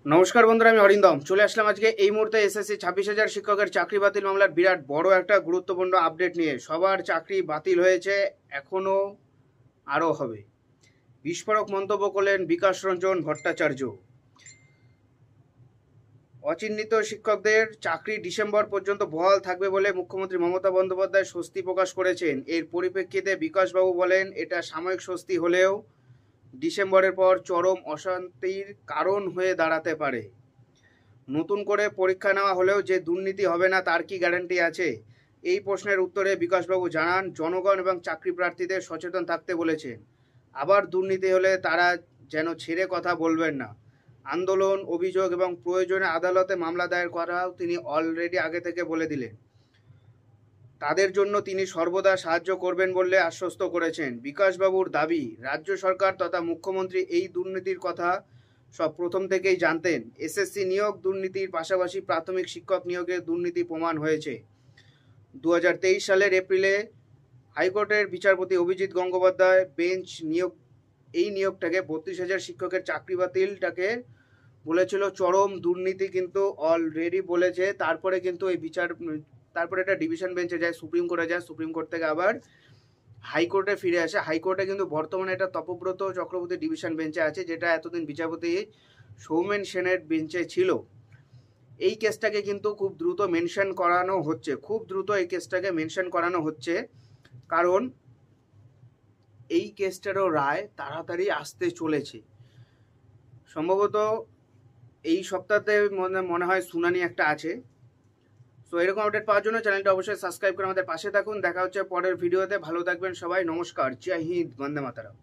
নমস্কার বন্ধুরা, আমি অরিন্দম চলে আসলাম আজকে এই মুহূর্তে এসএসসি 26,000 শিক্ষকের চাকরি বাতিল মামলার বিরাট বড় একটা গুরুত্বপূর্ণ আপডেট নিয়ে। সবার চাকরি বাতিল হয়েছে, এখনো আরও হবে। বিস্ফোরক মন্তব্য করলেন বিকাশ রঞ্জন ভট্টাচার্য। অচিহ্নিত শিক্ষকদের চাকরি ডিসেম্বর পর্যন্ত বহাল থাকবে বলে মুখ্যমন্ত্রী মমতা বন্দ্যোপাধ্যায় স্বস্তি প্রকাশ করেছেন। এর পরিপ্রেক্ষিতে বিকাশবাবু বলেন, এটা সাময়িক স্বস্তি হলেও ডিসেম্বরের পর চরম অশান্তির কারণ হয়ে দাঁড়াতে পারে। নতুন করে পরীক্ষা নেওয়া হলেও যে দুর্নীতি হবে না তার কি গ্যারান্টি আছে? এই প্রশ্নের উত্তরে বিকাশবাবু জানান, জনগণ এবং চাকরি প্রার্থীদের সচেতন থাকতে বলেছেন। আবার দুর্নীতি হলে তারা যেন ছেড়ে কথা বলবেন না। আন্দোলন, অভিযোগ এবং প্রয়োজনে আদালতে মামলা দায়ের করাও তিনি অলরেডি আগে থেকে বলে দিলেন। তাদের জন্য তিনি সর্বদা সাহায্য করবেন বলে আশ্বস্ত করেছেন। বিকাশবাবুর দাবি, রাজ্য সরকার তথা মুখ্যমন্ত্রী এই দুর্নীতির কথা সব প্রথম থেকেই জানতেন। এসএসসি নিয়োগ দুর্নীতির পাশাপাশি প্রাথমিক শিক্ষক নিয়োগে দুর্নীতি প্রমাণ হয়েছে। 2023 সালের এপ্রিলে হাইকোর্টের বিচারপতি অভিজিৎ গঙ্গোপাধ্যায় বেঞ্চ এই নিয়োগটাকে 32,000 শিক্ষকের চাকরি বাতিলটাকে বলেছিল চরম দুর্নীতি, কিন্তু অলরেডি বলেছে। তারপরে কিন্তু তারপরে এটা ডিভিশন বেঞ্চে যায়, সুপ্রিম কোর্টে যায়, সুপ্রিম কোর্ট থেকে আবার হাইকোর্টে ফিরে আসে। হাইকোর্টে কিন্তু বর্তমানে এটা তপব্রত চক্রবর্তী ডিভিশন বেঞ্চে আছে, যেটা এতদিন বিচারপতি সৌমেন সেনের বেঞ্চে ছিল। এই কেসটাকে কিন্তু খুব দ্রুত মেনশন করানো হচ্ছে, এই কেসটাকে মেনশন করানো হচ্ছে, কারণ এই কেসটারও রায় তাড়াতাড়ি আসতে চলেছে। সম্ভবত এই সপ্তাহে মনে হয় শুনানি একটা আছে। তো এরকম আপডেট পাওয়ার জন্য চ্যানেলটা অবশ্যই সাবস্ক্রাইব করে আমাদের পাশে থাকুন। দেখা হচ্ছে পরের ভিডিওতে। ভালো থাকবেন সবাই। নমস্কার, জয় হিন্দ, বন্দে মাতরম।